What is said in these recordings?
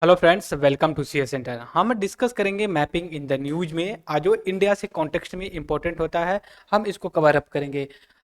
Hello friends, welcome to CA centre. हम discuss करेंगे mapping in the news में आज जो इंडिया से कॉन्टेक्स्ट में इंपॉर्टेंट होता है, हम इसको कवर अप करेंगे।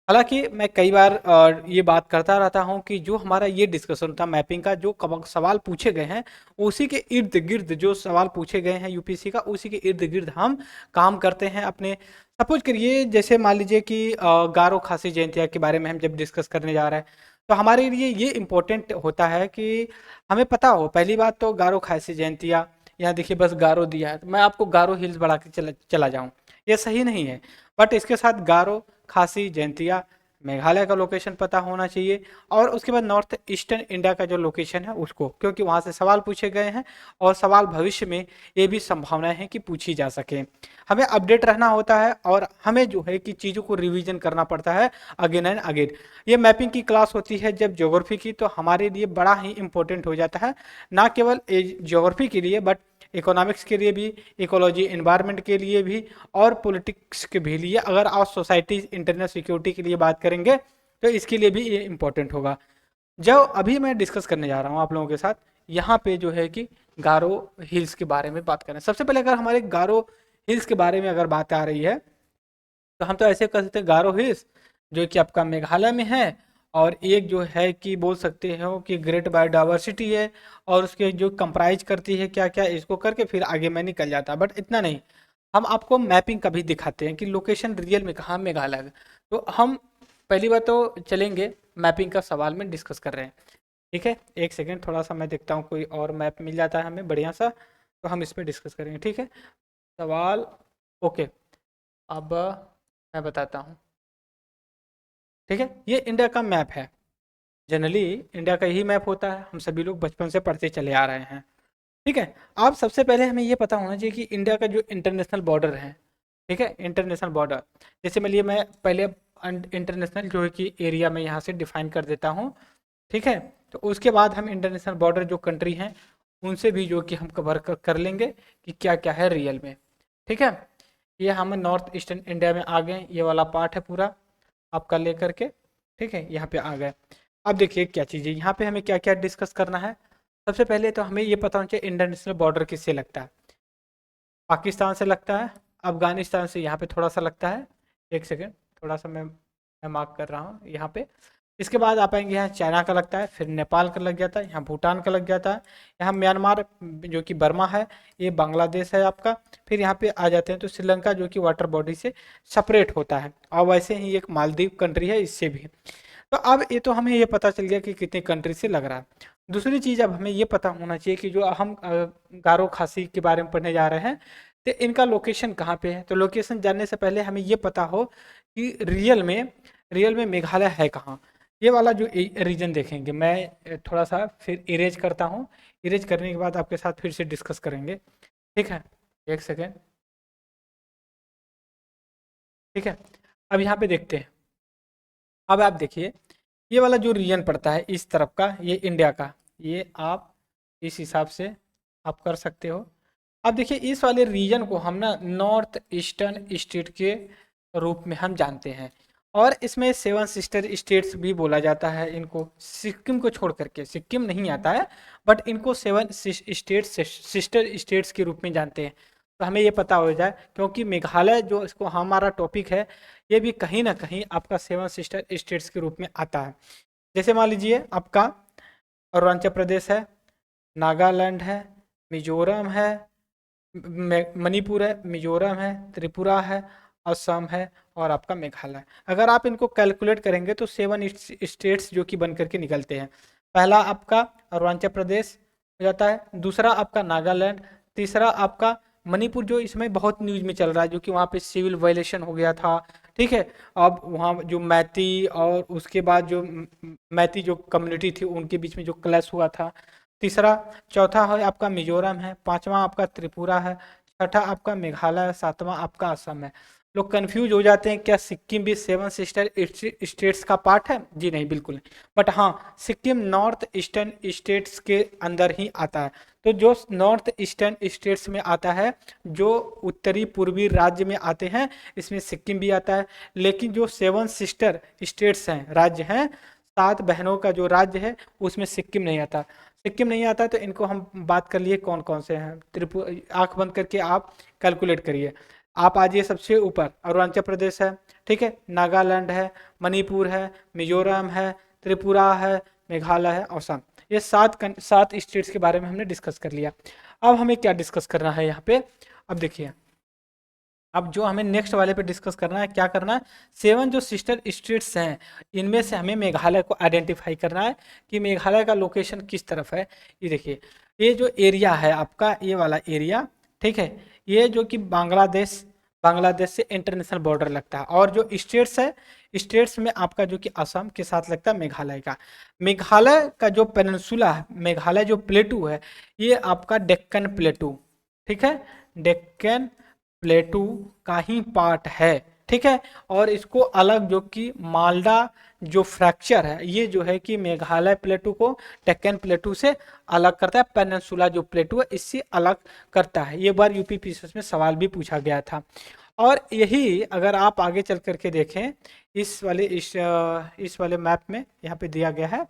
हालांकि मैं कई बार ये बात करता रहता हूं कि जो हमारा ये डिस्कशन था मैपिंग का, जो सवाल पूछे गए हैं उसी के इर्द गिर्द जो सवाल पूछे गए हैं यूपीएससी का, उसी के इर्द गिर्द हम काम करते हैं अपने। सपोज करिए, जैसे मान लीजिए कि गारो खासी जयंतिया के बारे में हम जब डिस्कस करने जा रहे हैं, तो हमारे लिए ये इम्पोर्टेंट होता है कि हमें पता हो। पहली बात तो गारो खासी जयंतिया, यहाँ देखिए बस गारो दिया है तो मैं आपको गारो हिल्स बढ़ा के चला जाऊँ, ये सही नहीं है। बट इसके साथ गारो खासी जयंतिया मेघालय का लोकेशन पता होना चाहिए, और उसके बाद नॉर्थ ईस्टर्न इंडिया का जो लोकेशन है उसको, क्योंकि वहाँ से सवाल पूछे गए हैं और सवाल भविष्य में ये भी संभावनाएं हैं कि पूछी जा सके। हमें अपडेट रहना होता है और हमें जो है कि चीज़ों को रिवीजन करना पड़ता है अगेन एंड अगेन। ये मैपिंग की क्लास होती है जब ज्योग्राफी की, तो हमारे लिए बड़ा ही इंपॉर्टेंट हो जाता है, ना केवल ज्योग्राफी के लिए बट इकोनॉमिक्स के लिए भी, इकोलॉजी एनवायरनमेंट के लिए भी, और पॉलिटिक्स के भी लिए। अगर आप सोसाइटी इंटरनल सिक्योरिटी के लिए बात करेंगे तो इसके लिए भी ये इंपॉर्टेंट होगा। जो अभी मैं डिस्कस करने जा रहा हूँ आप लोगों के साथ, यहाँ पे जो है कि गारो हिल्स के बारे में बात करें। सबसे पहले अगर हमारे गारो हिल्स के बारे में अगर बात आ रही है, तो हम तो ऐसे कर सकते हैं गारो हिल्स जो कि आपका मेघालय में है, और एक जो है कि बोल सकते हो कि ग्रेट बायोडाइवर्सिटी है, और उसके जो कंप्राइज करती है क्या क्या, इसको करके फिर आगे मैं निकल जाता। बट इतना नहीं, हम आपको मैपिंग का भी दिखाते हैं कि लोकेशन रियल में कहाँ मेघालय है। तो हम पहली बात तो चलेंगे मैपिंग का सवाल में डिस्कस कर रहे हैं। ठीक है, एक सेकेंड, थोड़ा सा मैं देखता हूँ कोई और मैप मिल जाता है हमें बढ़िया सा, तो हम इस पर डिस्कस करेंगे। ठीक है, सवाल ओके। अब मैं बताता हूँ। ठीक है, ये इंडिया का मैप है। जनरली इंडिया का यही मैप होता है, हम सभी लोग बचपन से पढ़ते चले आ रहे हैं। ठीक है, अब सबसे पहले हमें ये पता होना चाहिए कि इंडिया का जो इंटरनेशनल बॉर्डर है, ठीक है, इंटरनेशनल बॉर्डर, जैसे मैं पहले इंटरनेशनल जो है कि एरिया में यहाँ से डिफाइन कर देता हूँ। ठीक है, तो उसके बाद हम इंटरनेशनल बॉर्डर जो कंट्री हैं उनसे भी जो कि हम कवर कर लेंगे कि क्या क्या है रियल में। ठीक है, ये हम नॉर्थ ईस्टर्न इंडिया में आ गए, ये वाला पार्ट है पूरा आपका लेकर के। ठीक है, यहाँ पे आ गए। अब देखिए क्या चीज़ है, यहाँ पे हमें क्या क्या डिस्कस करना है। सबसे पहले तो हमें ये पता होना चाहिए इंटरनेशनल बॉर्डर किससे लगता है। पाकिस्तान से लगता है, अफगानिस्तान से यहाँ पे थोड़ा सा लगता है। एक सेकेंड, थोड़ा सा मैं मार्क कर रहा हूँ यहाँ पे। इसके बाद आप आएंगे, यहाँ चाइना का लगता है, फिर नेपाल का लग जाता है, यहाँ भूटान का लग जाता है, यहाँ म्यांमार जो कि बर्मा है, ये बांग्लादेश है आपका। फिर यहाँ पे आ जाते हैं तो श्रीलंका जो कि वाटर बॉडी से सेपरेट होता है, और वैसे ही एक मालदीव कंट्री है इससे भी। तो अब ये तो हमें ये पता चल गया कि कितने कंट्री से लग रहा है। दूसरी चीज़ अब हमें ये पता होना चाहिए कि जो हम गारो खासी के बारे में पढ़ने जा रहे हैं, तो इनका लोकेशन कहाँ पे है। तो लोकेशन जानने से पहले हमें ये पता हो कि रियल में मेघालय है कहाँ। ये वाला जो रीजन देखेंगे, मैं थोड़ा सा फिर इरेज करता हूँ। इरेज करने के बाद आपके साथ फिर से डिस्कस करेंगे। ठीक है, एक सेकेंड। ठीक है, अब यहाँ पे देखते हैं। अब आप देखिए, ये वाला जो रीजन पड़ता है इस तरफ का, ये इंडिया का, ये आप इस हिसाब से आप कर सकते हो। अब देखिए इस वाले रीजन को हम ना नॉर्थ ईस्टर्न स्टेट के रूप में हम जानते हैं, और इसमें सेवन सिस्टर स्टेट्स भी बोला जाता है इनको, सिक्किम को छोड़ करके। सिक्किम नहीं आता है, बट इनको सेवन स्टेट्स, सिस्टर स्टेट्स के रूप में जानते हैं। तो हमें ये पता हो जाए, क्योंकि मेघालय जो इसको हमारा टॉपिक है, ये भी कहीं ना कहीं आपका सेवन सिस्टर स्टेट्स के रूप में आता है। जैसे मान लीजिए आपका अरुणाचल प्रदेश है, नागालैंड है, मिजोरम है, मणिपुर है, मिजोरम है, त्रिपुरा है, असम है, और आपका मेघालय। अगर आप इनको कैलकुलेट करेंगे तो सेवन स्टेट्स जो कि बन करके निकलते हैं। पहला आपका अरुणाचल प्रदेश हो जाता है, दूसरा आपका नागालैंड, तीसरा आपका मणिपुर जो इसमें बहुत न्यूज में चल रहा है, जो कि वहाँ पे सिविल वायलेशन हो गया था। ठीक है, अब वहाँ जो मैती और उसके बाद जो मैती जो कम्युनिटी थी उनके बीच में जो क्लैश हुआ था। तीसरा, चौथा है आपका मिजोरम है, पांचवा आपका त्रिपुरा है, छठा आपका मेघालय है, सातवां आपका असम है। लोग कंफ्यूज हो जाते हैं, क्या सिक्किम भी सेवन सिस्टर स्टेट्स का पार्ट है? जी नहीं, बिल्कुल नहीं। बट हाँ, सिक्किम नॉर्थ ईस्टर्न स्टेट्स के अंदर ही आता है। तो जो नॉर्थ ईस्टर्न स्टेट्स में आता है, जो उत्तरी पूर्वी राज्य में आते हैं, इसमें सिक्किम भी आता है। लेकिन जो सेवन सिस्टर स्टेट्स हैं, राज्य हैं, 7 बहनों का जो राज्य है उसमें सिक्किम नहीं आता। सिक्किम नहीं आता तो इनको हम बात कर लिए कौन कौन से हैं। त्रिपुरा, आंख बंद करके आप कैलकुलेट करिए। आप आ जाइए सबसे ऊपर, अरुणाचल प्रदेश है, ठीक है, नागालैंड है, मणिपुर है, मिजोरम है, त्रिपुरा है, मेघालय है, असम। ये 7 स्टेट्स के बारे में हमने डिस्कस कर लिया। अब हमें क्या डिस्कस करना है यहाँ पे, अब देखिए, अब जो हमें नेक्स्ट वाले पे डिस्कस करना है, क्या करना है, 7 जो सिस्टर स्टेट्स हैं इनमें से हमें मेघालय को आइडेंटिफाई करना है कि मेघालय का लोकेशन किस तरफ है। ये देखिए, ये जो एरिया है आपका, ये वाला एरिया, ठीक है, ये जो कि बांग्लादेश से इंटरनेशनल बॉर्डर लगता है। और जो स्टेट्स है, स्टेट्स में आपका जो कि असम के साथ लगता है मेघालय का। मेघालय का जो पेनिनसुला है, मेघालय जो प्लेटू है, ये आपका डेक्कन प्लेटू, ठीक है, डेक्कन प्लेटू का ही पार्ट है, ठीक है। और इसको अलग जो कि मालदा जो फ्रैक्चर है, ये जो है कि मेघालय प्लेटू को डेक्कन प्लेटू से अलग करता है, पेनिनसुला जो प्लेटू है इससे अलग करता है। ये बार यूपी पीसीएस में सवाल भी पूछा गया था। और यही अगर आप आगे चल करके देखें, इस वाले मैप में यहाँ पे दिया गया है,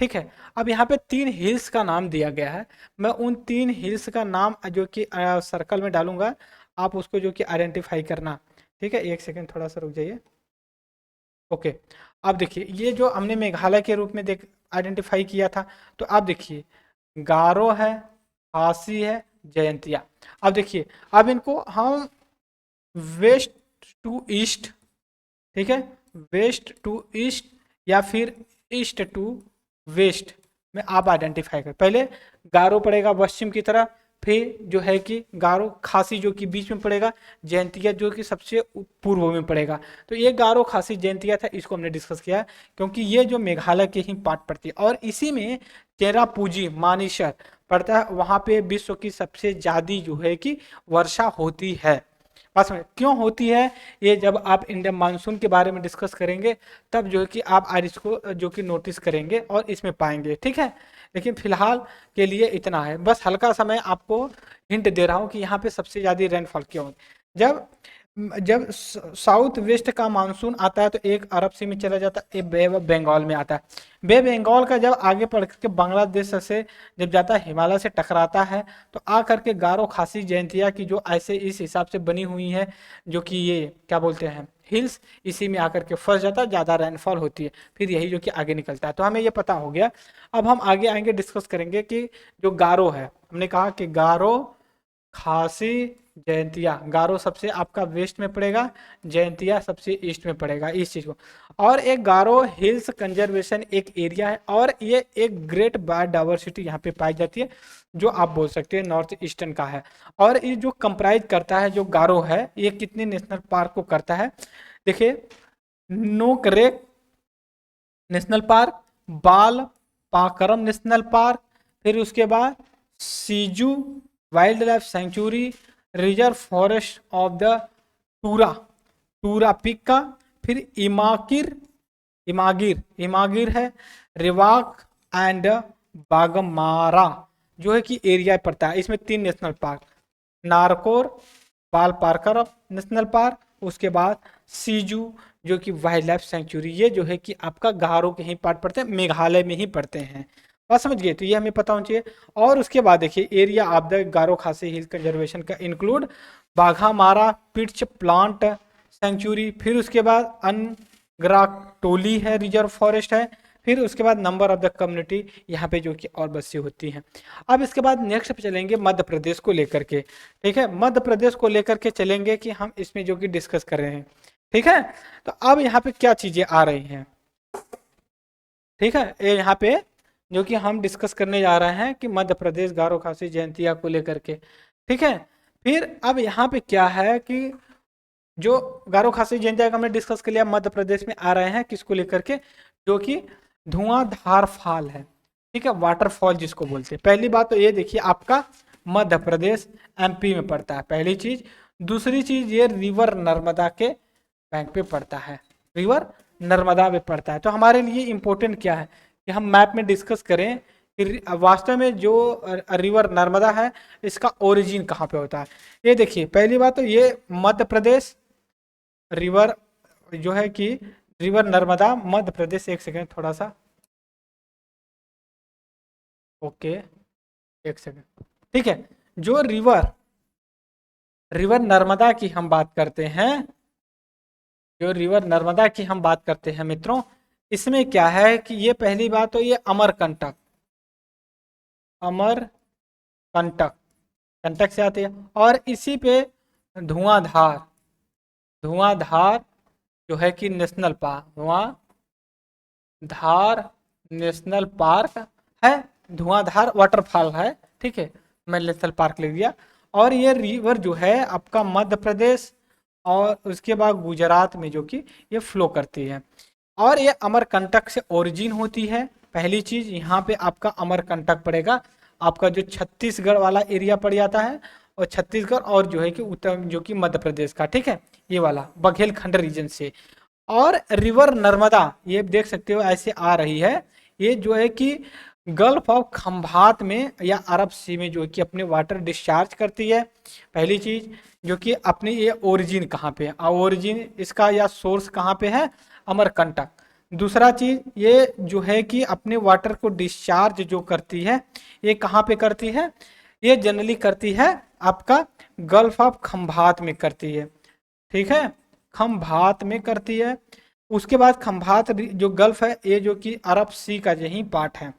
ठीक है। अब यहाँ पे 3 हिल्स का नाम दिया गया है। मैं उन 3 हिल्स का नाम जो कि सर्कल में डालूंगा, आप उसको जो कि आइडेंटिफाई करना, ठीक है। एक सेकंड थोड़ा सा रुक जाइए। ओके, अब देखिए, ये जो हमने मेघालय के रूप में देख आइडेंटिफाई किया था, तो आप देखिए, गारो है, खासी है, जयंतिया। अब देखिए, अब इनको हम वेस्ट टू ईस्ट, ठीक है, वेस्ट टू ईस्ट या फिर ईस्ट टू वेस्ट में आप आइडेंटिफाई कर। पहले गारो पड़ेगा पश्चिम की तरफ, फिर जो है कि गारो खासी जो कि बीच में पड़ेगा, जयंतिया जो कि सबसे पूर्व में पड़ेगा। तो ये गारो खासी जयंतिया था, इसको हमने डिस्कस किया क्योंकि ये जो मेघालय के ही पार्ट पड़ती है। और इसी में चेरापूंजी मानेसर पड़ता है, वहां पे विश्व की सबसे ज्यादा जो है कि वर्षा होती है। बस में क्यों होती है, ये जब आप इंडियन मानसून के बारे में डिस्कस करेंगे तब जो है कि आप आज इसको जो कि नोटिस करेंगे और इसमें पाएंगे, ठीक है। लेकिन फिलहाल के लिए इतना है, बस हल्का सा मैं आपको हिंट दे रहा हूँ कि यहाँ पे सबसे ज़्यादा रेनफॉल क्यों है। जब जब साउथ वेस्ट का मानसून आता है तो एक अरब सी में चला जाता है, एक बे ऑफ बंगाल में आता है। बे बंगाल का जब आगे बढ़ के बांग्लादेश से जब जाता है, हिमालय से टकराता है, तो आ करके गारो खासी जयंतिया की जो ऐसे इस हिसाब से बनी हुई है, जो कि ये क्या बोलते हैं हिल्स, इसी में आकर के फंस जाता है, ज़्यादा रेनफॉल होती है, फिर यही जो कि आगे निकलता है। तो हमें ये पता हो गया। अब हम आगे आएंगे, डिस्कस करेंगे कि जो गारो है, हमने कहा कि गारो खासी जयंतिया, गारो सबसे आपका वेस्ट में पड़ेगा, जयंतिया सबसे ईस्ट में पड़ेगा, इस चीज को। और एक गारो हिल्स कंजर्वेशन एक एरिया है, और ये एक ग्रेट बायोडाइवर्सिटी यहाँ पे पाई जाती है, जो आप बोल सकते हैं नॉर्थ ईस्टर्न का है। और ये जो कंप्राइज करता है, जो गारो है, ये कितने नेशनल पार्क को करता है, देखिए, नोकरेक नेशनल पार्क, बाल पाकरम नेशनल पार्क, फिर उसके बाद Siju wildlife sanctuary, reserve forest of the Tura Tura pick का, फिर इमागिर है, रिवाक एंड बागमारा जो है कि एरिया पड़ता है। इसमें 3 नेशनल पार्क, नारकोर बाल पारकर नेशनल पार्क, उसके बाद सीजू जो कि वाइल्ड लाइफ सेंचुरी, ये जो है कि आपका गारो के ही पार्ट पड़ते हैं, मेघालय में ही पड़ते हैं। बात समझ गए, तो ये हमें पता होना चाहिए। और उसके बाद देखिए, एरिया ऑफ द गारो खासी हिल कंजर्वेशन का इंक्लूड बाघामारा पिट्च प्लांट सेंचुरी, फिर उसके बाद अनग्राटोली है, रिजर्व फॉरेस्ट है, फिर उसके बाद नंबर ऑफ द कम्युनिटी यहाँ पे जो कि और बसी होती हैं। अब इसके बाद नेक्स्ट पे चलेंगे मध्य प्रदेश को लेकर के, ठीक है, मध्य प्रदेश को लेकर के चलेंगे कि हम इसमें जो कि डिस्कस कर रहे हैं, ठीक है। तो अब यहाँ पे क्या चीजें आ रही हैं, ठीक है, ये यहाँ पे जो कि हम डिस्कस करने जा रहे हैं कि मध्य प्रदेश गारो खासी जयंतिया को लेकर के, ठीक है। फिर अब यहाँ पे क्या है कि जो गारो खासी जयंतिया का हमने डिस्कस कर लिया, मध्य प्रदेश में आ रहे हैं किसको लेकर के, जो कि धुआंधार फॉल है, ठीक है, वाटरफॉल जिसको बोलते हैं। पहली बात तो ये देखिए, आपका मध्य प्रदेश एमपी में पड़ता है, पहली चीज। दूसरी चीज, ये रिवर नर्मदा के बैंक पे पड़ता है, रिवर नर्मदा पे पड़ता है। तो हमारे लिए इंपॉर्टेंट क्या है कि हम मैप में डिस्कस करें कि वास्तव में जो रिवर नर्मदा है, इसका ओरिजिन कहाँ पे होता है। ये देखिए, पहली बात तो ये मध्य प्रदेश रिवर जो है कि रिवर नर्मदा मध्य प्रदेश, एक सेकेंड थोड़ा सा ओके, एक सेकंड। ठीक है, जो रिवर रिवर नर्मदा की हम बात करते हैं, जो रिवर नर्मदा की हम बात करते हैं मित्रों, इसमें क्या है कि ये पहली बात तो ये अमरकंटक, अमरकंटक, कंटक से आती है। और इसी पे धुआंधार, धुआंधार जो है कि नेशनल पार्क, धुआंधार नेशनल पार्क है, धुआंधार वाटरफॉल है। ठीक है, मैं नेशनल पार्क लिख दिया। और ये रिवर जो है आपका मध्य प्रदेश और उसके बाद गुजरात में जो कि ये फ्लो करती है। और ये अमरकंटक से ओरिजिन होती है। पहली चीज यहाँ पे आपका अमरकंटक पड़ेगा, आपका जो छत्तीसगढ़ वाला एरिया पड़ जाता है, और छत्तीसगढ़ और जो है कि उत्तर जो कि मध्य प्रदेश का, ठीक है, ये वाला बघेलखंड रीजन से। और रिवर नर्मदा ये देख सकते हो ऐसे आ रही है, ये जो है कि गल्फ ऑफ खंभात में या अरब सी में जो कि अपने वाटर डिस्चार्ज करती है। पहली चीज जो कि अपनी ये ओरिजिन कहाँ पे है, ओरिजिन इसका या सोर्स कहाँ पे है, अमरकंटक। दूसरा चीज ये जो है कि अपने वाटर को डिस्चार्ज जो करती है, ये कहाँ पे करती है, ये जनरली करती है आपका गल्फ ऑफ खंभात में करती है। ठीक है, खंभात में करती है। उसके बाद खंभात जो गल्फ है ये जो कि अरब सी का यही पार्ट है,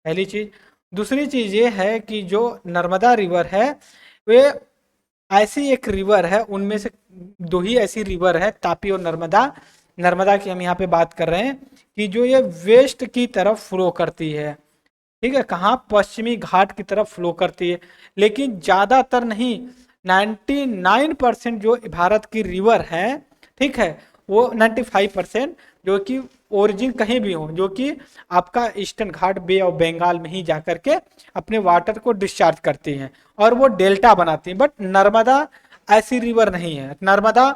पहली चीज। दूसरी चीज ये है कि जो नर्मदा रिवर है वे ऐसी एक रिवर है, उनमें से दो ही ऐसी रिवर है, तापी और नर्मदा। नर्मदा की हम यहाँ पे बात कर रहे हैं कि जो ये वेस्ट की तरफ फ्लो करती है। ठीक है, कहाँ, पश्चिमी घाट की तरफ फ्लो करती है। लेकिन ज्यादातर नहीं, 99% जो भारत की रिवर है, ठीक है, वो 95% जो कि ओरिजिन कहीं भी हो, जो कि आपका eastern Ghat Bay of Bengal में ही जाकर के अपने वाटर को डिस्चार्ज करती हैं और वो डेल्टा बनाती हैं। बट नर्मदा ऐसी रिवर नहीं है। नर्मदा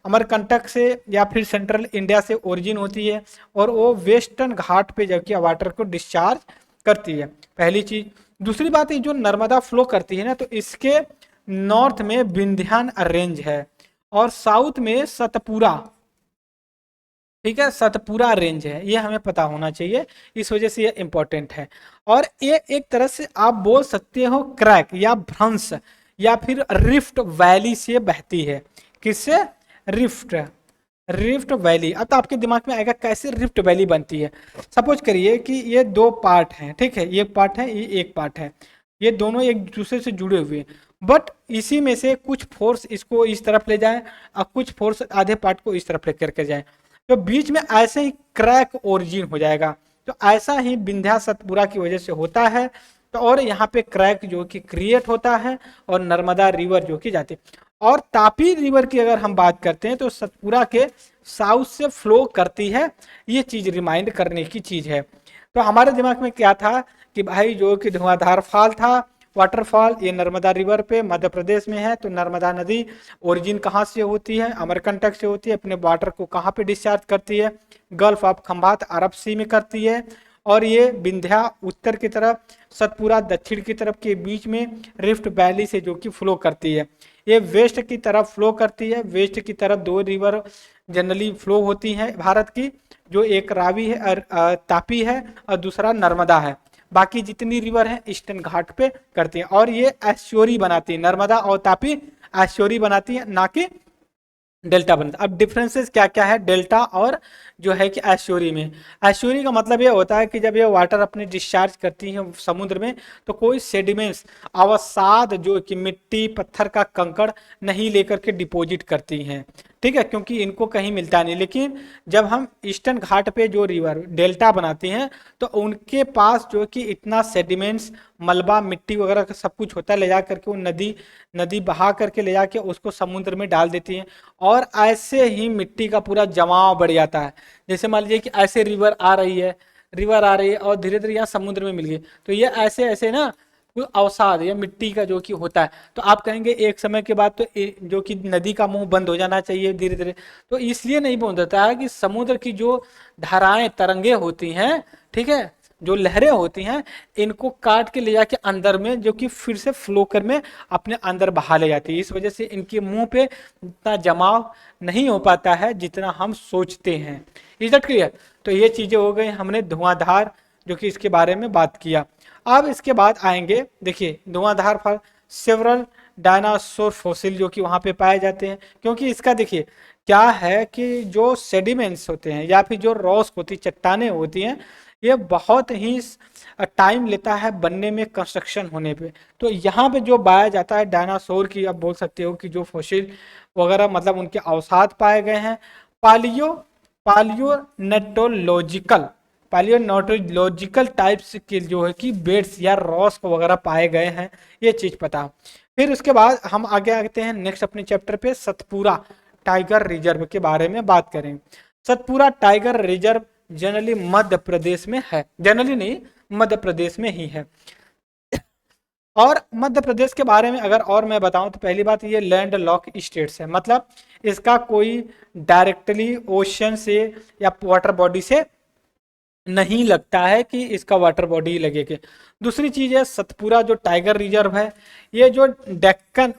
अमरकंटक से या फिर सेंट्रल इंडिया से ओरिजिन होती है और वो वेस्टर्न घाट पे जाके वाटर को डिस्चार्ज करती है, पहली चीज। दूसरी बात है जो नर्मदा फ्लो करती है ना, तो इसके नॉर्थ में विंध्यान रेंज है और साउथ में सतपुरा, ठीक है, सतपुरा रेंज है, ये हमें पता होना चाहिए, इस वजह से ये इंपॉर्टेंट है। और ये एक तरह से आप बोल सकते हो क्रैक या भ्रंश या फिर रिफ्ट वैली से बहती है। किससे, रिफ्ट, रिफ्ट वैली। अब तो आपके दिमाग में आएगा कैसे रिफ्ट वैली बनती है। सपोज करिए कि ये दो पार्ट हैं, ठीक है, ये पार्ट है, ये एक पार्ट है, ये दोनों एक दूसरे से जुड़े हुए हैं। बट इसी में से कुछ फोर्स इसको इस तरफ ले जाए और कुछ फोर्स आधे पार्ट को इस तरफ लेकर के जाए, तो बीच में ऐसे ही क्रैक ओरिजिन हो जाएगा। तो ऐसा ही विंध्या सतपुरा की वजह से होता है। तो और यहाँ पे क्रैक जो कि क्रिएट होता है और नर्मदा रिवर जो कि जाती है। और तापी रिवर की अगर हम बात करते हैं तो सतपुरा के साउथ से फ्लो करती है, ये चीज रिमाइंड करने की चीज है। तो हमारे दिमाग में क्या था कि भाई जो कि धुआंधार फॉल था, वाटरफॉल, ये नर्मदा रिवर पे मध्य प्रदेश में है। तो नर्मदा नदी ओरिजिन कहाँ से होती है, अमरकंटक से होती है। अपने वाटर को कहाँ पे डिस्चार्ज करती है, गल्फ ऑफ खंभात अरब सी में करती है। और ये विंध्या उत्तर की तरफ, सतपुरा दक्षिण की तरफ के बीच में रिफ्ट वैली से जो कि फ्लो करती है। ये वेस्ट की तरफ फ्लो करती है। वेस्ट की तरफ दो रिवर जनरली फ्लो होती हैं भारत की, जो एक रावी है और तापी है और दूसरा नर्मदा है। बाकी जितनी रिवर है ईस्टर्न घाट पे करती हैं और ये एस्चुरी बनाती है, नर्मदा और तापी एस्चुरी बनाती है, ना कि डेल्टा बनता है। अब डिफरेंसेस क्या क्या है डेल्टा और जो है कि एस्चुरी में। एस्चुरी का मतलब ये होता है कि जब ये वाटर अपने डिस्चार्ज करती है समुद्र में, तो कोई सेडिमेंट्स, अवसाद जो कि मिट्टी पत्थर का कंकड़ नहीं लेकर के डिपॉजिट करती हैं, ठीक है, क्योंकि इनको कहीं मिलता नहीं। लेकिन जब हम ईस्टर्न घाट पे जो रिवर डेल्टा बनाती हैं, तो उनके पास जो कि इतना सेडिमेंट्स, मलबा, मिट्टी वगैरह का सब कुछ होता है, ले जा करके वो नदी नदी बहा करके ले जाके उसको समुद्र में डाल देती हैं और ऐसे ही मिट्टी का पूरा जमाव बढ़ जाता है। जैसे मान लीजिए कि ऐसे रिवर आ रही है, रिवर आ रही है और धीरे धीरे यहाँ समुद्र में मिल गई, तो ये ऐसे ऐसे ना कोई अवसाद या मिट्टी का जो कि होता है, तो आप कहेंगे एक समय के बाद तो जो कि नदी का मुंह बंद हो जाना चाहिए धीरे धीरे। तो इसलिए नहीं बंद होता है कि समुद्र की जो धाराएं, तरंगे होती हैं, ठीक है, जो लहरें होती हैं, इनको काट के ले जाके अंदर में जो कि फिर से फ्लो कर में अपने अंदर बहा ले जाती है। इस वजह से इनके मुंह पे इतना जमाव नहीं हो पाता है जितना हम सोचते हैं। Is that clear? तो ये चीजें हो गई, हमने धुआंधार जो कि इसके बारे में बात किया। अब इसके बाद आएंगे, देखिए धुआंधार फल, सेवरल डायनासोर फॉसिल जो कि वहां पे पाए जाते हैं, क्योंकि इसका देखिए क्या है कि जो सेडिमेंट्स होते हैं या फिर जो रॉक होती चट्टाने होती हैं, ये बहुत ही टाइम लेता है बनने में, कंस्ट्रक्शन होने पे। तो यहाँ पे जो पाया जाता है डायनासोर की, आप बोल सकते हो कि जो फॉसिल वगैरह मतलब उनके अवसाद पाए गए हैं, पालियो पालियोनेटोलॉजिकल पालियोनोटोलॉजिकल टाइप्स के जो है कि बेड्स या रॉक वगैरह पाए गए हैं, ये चीज पता। फिर उसके बाद हम आगे आते हैं नेक्स्ट अपने चैप्टर पे, सतपुरा टाइगर रिजर्व के बारे में बात करें। Satpura tiger reserve generally Madhya Pradesh में है, जनरली नहीं मध्य प्रदेश में ही है। और मध्य प्रदेश के बारे में अगर और मैं बताऊं तो पहली बात ये लैंड लॉक स्टेट्स है, मतलब इसका कोई डायरेक्टली ओशन से या वाटर बॉडी से नहीं लगता है कि इसका वाटर बॉडी लगेगा। दूसरी चीज है सतपुरा जो टाइगर रिजर्व है, ये जो डेक्कन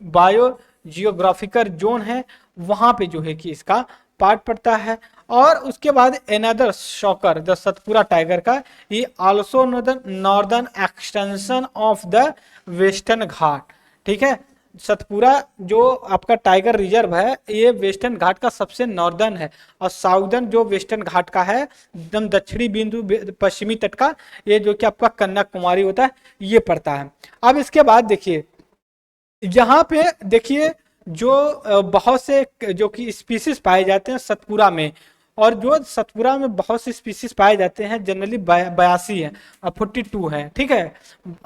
बायो जियोग्राफिकल जोन है वहां पे जो है कि इसका पार्ट पड़ता है। और उसके बाद another shocker the Satpura tiger का, ये also northern extension of the western Ghat. ठीक है, सतपुरा जो आपका टाइगर रिजर्व है ये वेस्टर्न घाट का सबसे नॉर्दर्न है, और साउदर्न जो वेस्टर्न घाट का है एकदम दक्षिणी बिंदु पश्चिमी तट का, ये जो कि आपका कन्याकुमारी होता है ये पड़ता है। अब इसके बाद देखिए यहाँ पे देखिए जो बहुत से जो कि स्पीसीज पाए जाते हैं सतपुरा में, और जो सतपुरा में बहुत से स्पीसीज पाए जाते हैं जनरली 82 है और 42 है, ठीक है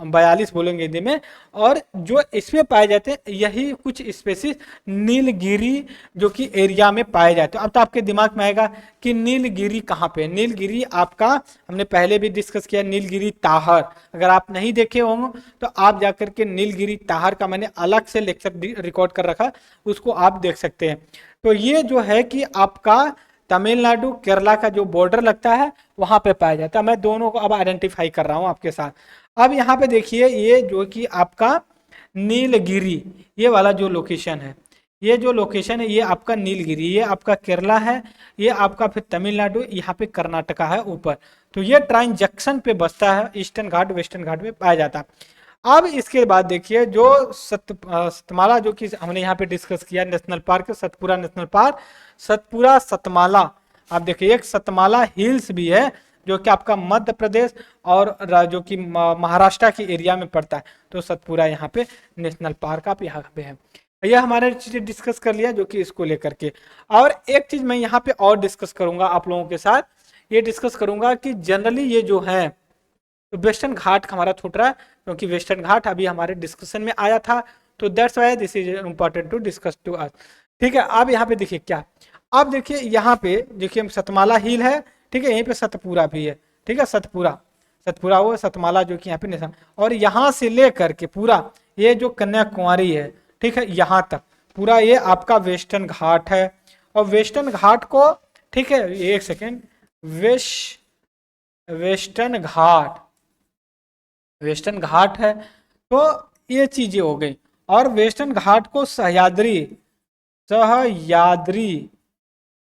42 बोलेंगे हिंदी में। और जो इसमें पाए जाते हैं यही कुछ स्पीसीज नीलगिरी जो कि एरिया में पाए जाते हैं। अब तो आपके दिमाग में आएगा कि नीलगिरी कहाँ पे, नीलगिरी आपका हमने पहले भी डिस्कस किया, नीलगिरी ताहर। अगर आप नहीं देखे होंगे तो आप जाकर के नीलगिरी ताहर का मैंने अलग से लेक्चर रिकॉर्ड कर रखा, उसको आप देख सकते हैं। तो ये जो है कि आपका तमिलनाडु केरला का जो बॉर्डर लगता है वहां पे पाया जाता है। मैं दोनों को अब आइडेंटिफाई कर रहा हूं आपके साथ। अब यहाँ पे देखिए ये जो कि आपका नीलगिरी, ये वाला जो लोकेशन है, ये जो लोकेशन है ये आपका नीलगिरी, ये आपका केरला है, ये आपका फिर तमिलनाडु, यहाँ पे कर्नाटका है ऊपर। तो ये ट्रांजैक्शन पे बसता है, ईस्टर्न घाट वेस्टर्न घाट में पाया जाता है। अब इसके बाद देखिए जो सतमाला जो कि हमने यहाँ पे डिस्कस किया national park, Satpura national park, Satpura Satmala. आप देखिए एक सतमाला हिल्स भी है जो कि आपका मध्य प्रदेश और जो कि महाराष्ट्र के एरिया में पड़ता है। तो सतपुरा यहाँ पे नेशनल पार्क आप यहाँ पे है। यह हमारे चीजें डिस्कस कर लिया जो कि इसको लेकर के। और एक चीज मैं यहाँ पे और डिस्कस करूंगा आप लोगों के साथ, ये डिस्कस करूंगा कि जनरली ये जो है तो वेस्टर्न घाट हमारा छूट रहा है क्योंकि वेस्टर्न घाट अभी हमारे डिस्कशन में आया था, तो that's why this is important to discuss to us. ठीक है, अब यहाँ पे देखिए क्या, अब देखिए यहाँ पे देखिए सतमाला हिल है, ठीक है, यहीं पे सतपुरा भी है, ठीक है, सतपुरा सतपुरा वो सतमाला जो कि यहाँ पे निशान, और यहाँ से लेकर के पूरा ये जो कन्याकुमारी है, ठीक है, यहाँ तक पूरा ये आपका वेस्टर्न घाट है। और वेस्टर्न घाट को, ठीक है, एक सेकेंड, वेस्टर्न घाट, वेस्टर्न घाट है, तो ये चीजें हो गई। और वेस्टर्न घाट को सहयाद्री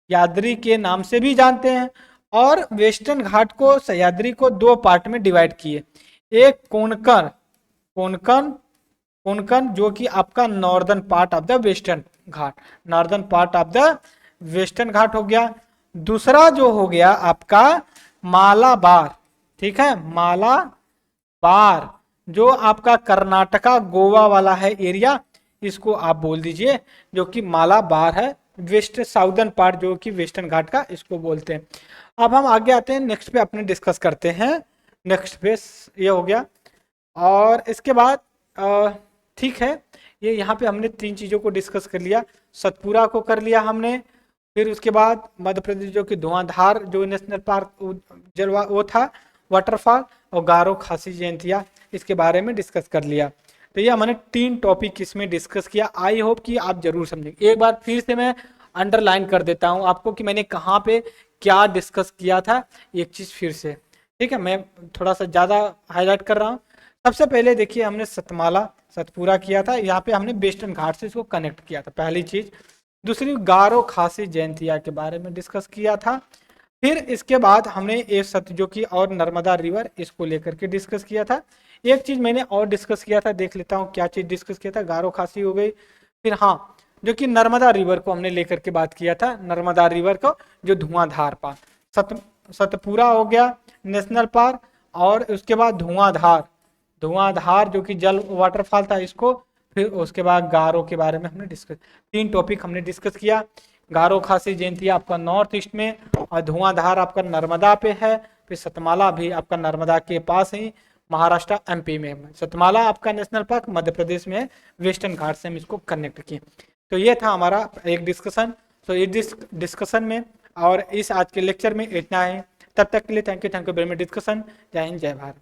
याद्री के नाम से भी जानते हैं। और वेस्टर्न घाट को सह्याद्री को दो पार्ट में डिवाइड किए, एक कोंकण कोंकण कोंकण जो कि आपका northern part of the western Ghat, northern part of the western Ghat हो गया। दूसरा जो हो गया आपका मालाबार, ठीक है, मालाबार जो आपका कर्नाटका गोवा वाला है एरिया, इसको आप बोल दीजिए जो कि मालाबार है, वेस्ट साउदर्न पार्ट जो कि वेस्टर्न घाट का इसको बोलते हैं। अब हम आगे आते हैं नेक्स्ट पे अपने डिस्कस करते हैं, नेक्स्ट पे ये हो गया। और इसके बाद ठीक है, ये यहाँ पे हमने तीन चीज़ों को डिस्कस कर लिया, सतपुरा को कर लिया हमने, फिर उसके बाद मध्य प्रदेश जो कि धुआंधार जो नेशनल पार्क जलवा वो था वाटरफॉल, और गारो खासी जयंतिया इसके बारे में डिस्कस कर लिया। तो ये हमने तीन टॉपिक इसमें डिस्कस किया। आई होप कि आप जरूर समझेंगे। एक बार फिर से मैं अंडरलाइन कर देता हूँ आपको कि मैंने कहाँ पे क्या डिस्कस किया था, एक चीज़ फिर से, ठीक है, मैं थोड़ा सा ज़्यादा हाईलाइट कर रहा हूँ। सबसे पहले देखिए हमने सतमाला सतपुरा किया था, यहाँ पे हमने वेस्टर्न घाट से इसको कनेक्ट किया था, पहली चीज़। दूसरी गारो खासी जयंतिया के बारे में डिस्कस किया था। फिर इसके बाद हमने एक सतलुज और नर्मदा रिवर इसको लेकर के डिस्कस किया था। एक चीज मैंने और डिस्कस किया था, देख लेता हूँ क्या चीज डिस्कस किया था। गारो खासी हो गई, फिर हाँ जो कि नर्मदा रिवर को हमने लेकर के बात किया था, नर्मदा रिवर को जो धुआंधार पार्क, सतपुरा हो गया नेशनल पार्क, और उसके बाद धुआंधार, धुआंधार जो कि जल वाटरफॉल था इसको, फिर उसके बाद गारो के बारे में हमने डिस्कस, 3 टॉपिक हमने डिस्कस किया। गारो खासी जयंतिया आपका नॉर्थ ईस्ट में, और धुआंधार आपका नर्मदा पे है, फिर सतमाला भी आपका नर्मदा के पास ही महाराष्ट्र एमपी में है। सतमाला आपका नेशनल पार्क मध्य प्रदेश में है, वेस्टर्न घाट से हम इसको कनेक्ट किए। तो ये था हमारा एक डिस्कशन। तो इस डिस्कशन में और इस आज के लेक्चर में इतना है। तब तक के लिए thank you very much discussion. जय हिंद जय भारत।